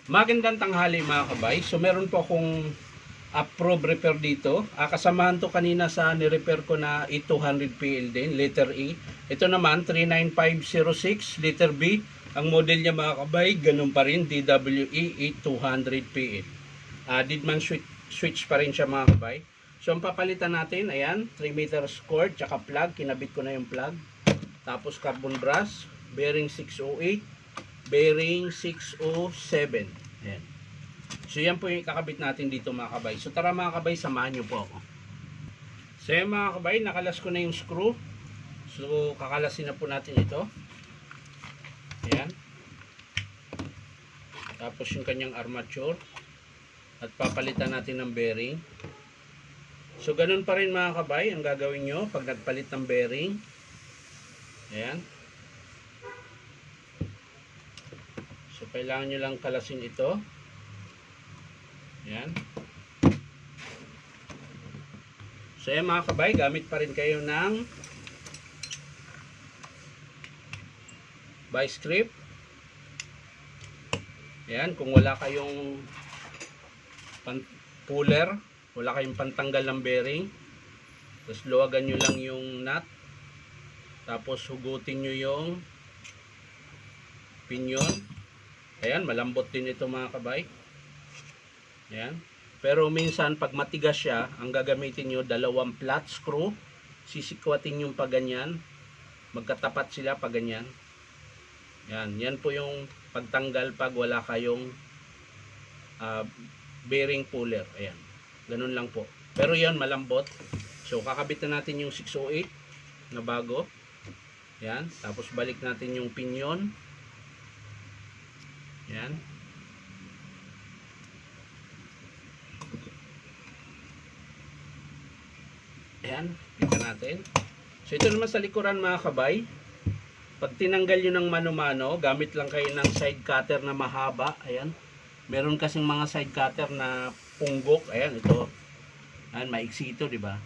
Magandang tanghali mga kabay. So meron po akong approved repair dito. Kasamahan to kanina sa ni-repair ko na E200PL din, letter E. Ito naman 39506, letter B. Ang model niya mga kabay, ganun pa rin, DWE E200PL. Didman switch pa rin siya mga kabay. So ang papalitan natin, ayan, 3 meters cord, tsaka plug. Kinabit ko na yung plug. Tapos carbon brass, bearing 608, bearing 607. Ayan. So yan po yung kakabit natin dito mga kabay. So tara mga kabay, samahan nyo po ako. So yan mga kabay, nakalas ko na yung screw. So kakalasin na po natin ito. Ayan. Tapos yung kanyang armature. At papalitan natin ng bearing. So ganun pa rin mga kabay ang gagawin nyo pag nagpalit ng bearing. Ayan. So, kailangan nyo lang kalasin ito. Ayan. So, ayan mga kabay, gamit pa rin kayo ng vice grip. Ayan, kung wala kayong puller, wala kayong pantanggal ng bearing, tapos luwagan nyo lang yung nut, tapos hugutin nyo yung pinion. Ayan, malambot din ito mga kabay. Ayan. Pero minsan pag matigas siya, ang gagamitin nyo, dalawang flat screw. Sisikwatin yung paganyan. Magkatapat sila paganyan. Ayan. Yan po yung pagtanggal pag wala kayong bearing puller. Ayan. Ganun lang po. Pero yan, malambot. So, kakabit na natin yung 608 na bago. Ayan. Tapos balik natin yung pinion. Yan. Ayan, kita natin. So ito naman sa likuran mga kabay. Pag tinanggal nyo ng mano-mano, gamit lang kayo ng side cutter na mahaba. Ayan. Meron kasing mga side cutter na punggok. Ayan, ito. Ayan, maiksi ito, di ba?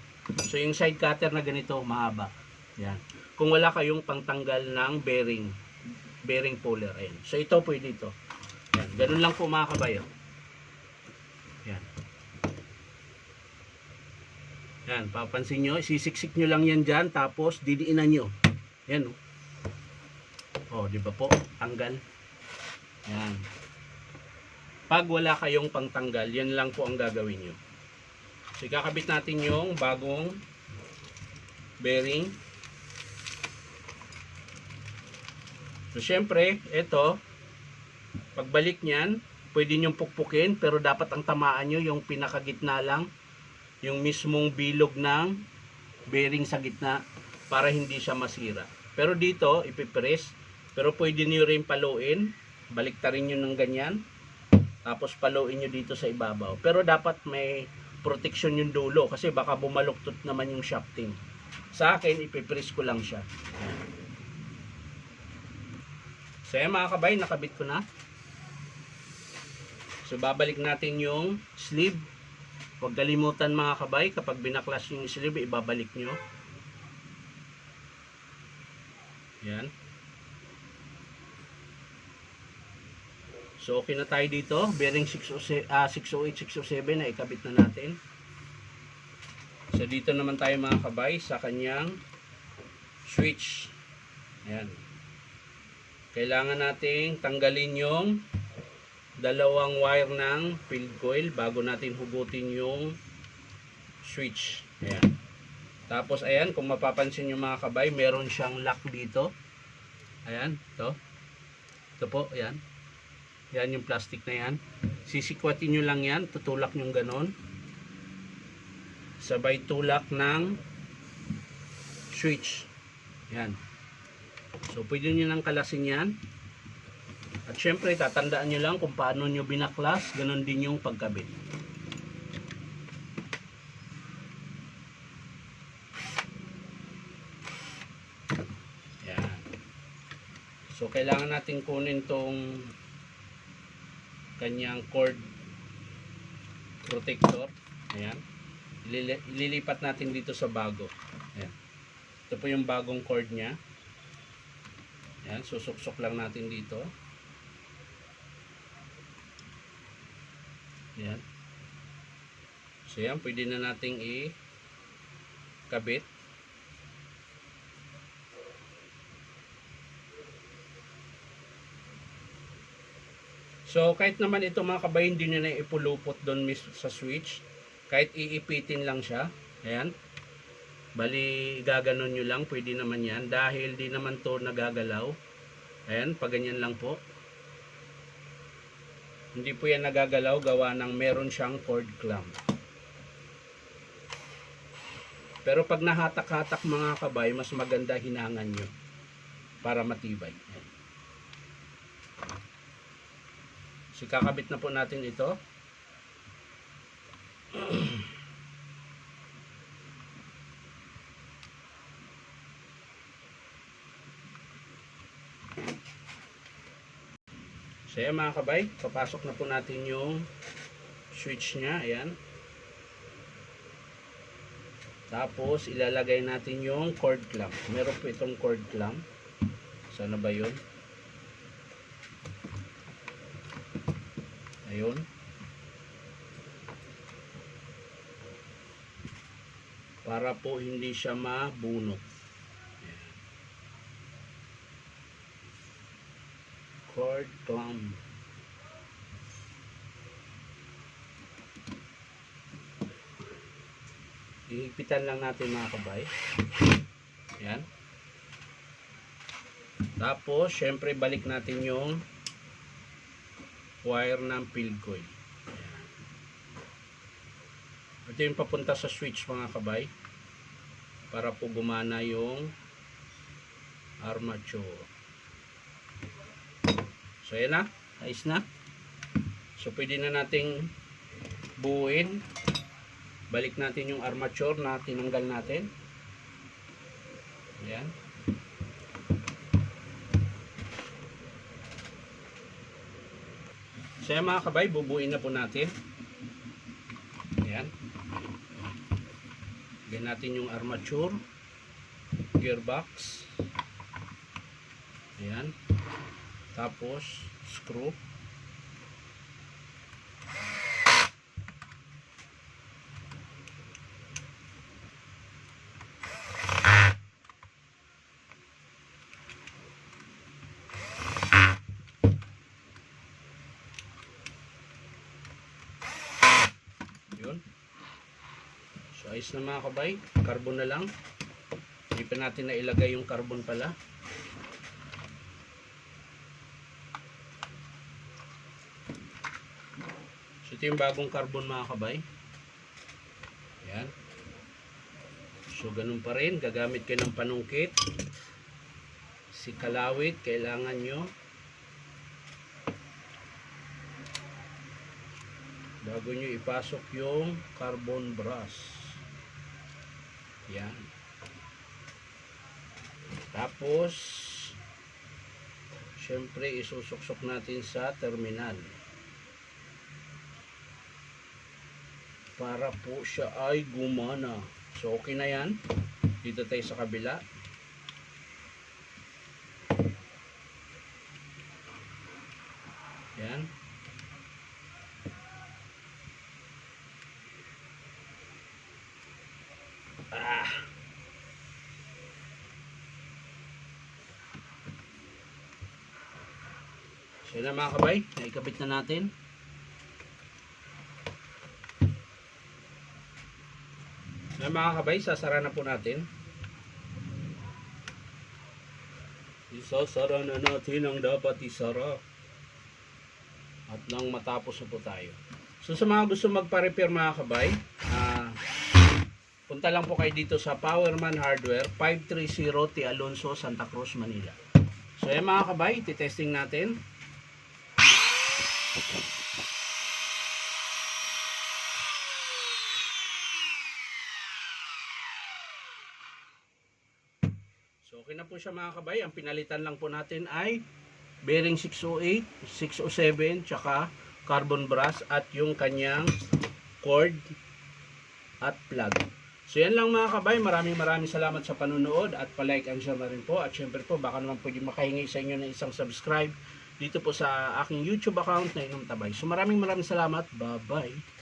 So yung side cutter na ganito, mahaba. Ayan. Kung wala kayong pangtanggal ng bearing puller. Ayan. So ito pwede ito. Yan. Ganun lang po mga kabayo. Yan. Yan. Papansin nyo. Sisiksik nyo lang yan dyan. Tapos didiinan nyo. Yan. O. Di ba po? Tanggal. Yan. Pag wala kayong pangtanggal, yan lang po ang gagawin nyo. So ikakabit natin yung bagong bearing. So syempre, ito. Pagbalik niyan, pwede nyong pukpukin, pero dapat ang tamaan nyo yung pinakagitna lang, yung mismong bilog ng bearing sa gitna, para hindi siya masira. Pero dito, ipipress, pero pwede nyo rin paluin, baliktarin nyo ng ganyan, tapos paluin nyo dito sa ibabaw. Pero dapat may protection yung dulo, kasi baka bumaluktot naman yung shafting. Sa akin, ipipress ko lang siya. So yan mga kabay, nakabit ko na. So babalik natin yung sleeve. Huwag kalimutan mga kabay, kapag binaklas yung sleeve, ibabalik nyo. Yan. So okay na tayo dito. Bearing 608, 607 na ikabit na natin. So dito naman tayo mga kabay sa kanyang switch. Ayan. Kailangan nating tanggalin yung dalawang wire ng field coil bago natin hugutin yung switch. Ayan. Tapos ayan, kung mapapansin nyo mga kabay, meron siyang lock dito. Ayan, ito. Ito po, ayan. Yan yung plastic na yan. Sisikwatin nyo lang yan, tutulak nyo ganon. Sabay tulak ng switch. Ayan. So pwede nyo nang kalasin yan. At syempre, tatandaan nyo lang kung paano nyo binaklas, ganun din yung pagkabit. Yan. So, kailangan natin kunin tong kanyang cord protector. Ayan. Ililipat natin dito sa bago. Ayan. Ito po yung bagong cord niya. Ayan. Susuksok lang natin dito. Yan. So yan, pwede na nating i-kabit. So kahit naman ito mga kabay, hindi nyo na ipulupot doon mismo sa switch. Kahit iipitin lang siya. Ayan. Bali, gaganon nyo lang. Pwede naman yan. Dahil di naman to nagagalaw. Ayan, pag ganyan lang po. Hindi po yan nagagalaw. Gawa ng meron siyang cord clamp. Pero pag nahatak-hatak mga kabay, mas maganda hinangan nyo. Para matibay. Ayan. So, kakabit na po natin ito. So, ayan mga kabay, papasok na po natin yung switch nya. Ayan. Tapos, ilalagay natin yung cord clamp. Meron po itong cord clamp. Sana ba yun? Ayun. Para po hindi siya mabunot. Ayan. Cord clamp. Ihigpitan lang natin mga kabay. Ayan. Tapos, syempre balik natin yung wire ng field coil. Ayan. Ito yung papunta sa switch mga kabay para po gumana yung armature. So ayan na, ayos na. So pwede na nating buuin. Balik natin yung armature na tinanggal natin. Ayan. So yan mga kabay, bubuin na po natin. Ayan. Lagyan natin yung armature, gearbox. Ayan. Tapos, screw. So ayos na mga kabay, carbon na lang. Hindi pa natin na ilagay yung carbon pala. So ito yung bagong carbon mga kabay. Ayan. So ganun pa rin, gagamit kayo ng panungkit. Si kalawit, kailangan nyo bago nyo ipasok yung carbon brass. Yan. Tapos syempre isusuksok natin sa terminal para po siya ay gumana. So okay na yan. Dito tayo sa kabila. Yan. So yun na mga kabay, naikabit na natin. Na mga kabay, sasara na po natin. Isasara na natin ang dapat isara. At nang matapos na po tayo. So sa mga gusto magpa-repair mga kabay, punta lang po kayo dito sa Powerman Hardware, 530 T. Alonso, Santa Cruz, Manila. So yan mga kabay, titesting natin. So okay na po siya mga kabay. Ang pinalitan lang po natin ay bearing 608, 607, tsaka carbon brass at yung kanyang cord at plug. So yan lang mga kabay. Maraming salamat sa panunood at palike and share na rin po. At syempre po baka naman pwede makahingi sa inyo ng isang subscribe dito po sa aking YouTube account na Inom Tabay. So maraming salamat. Bye-bye.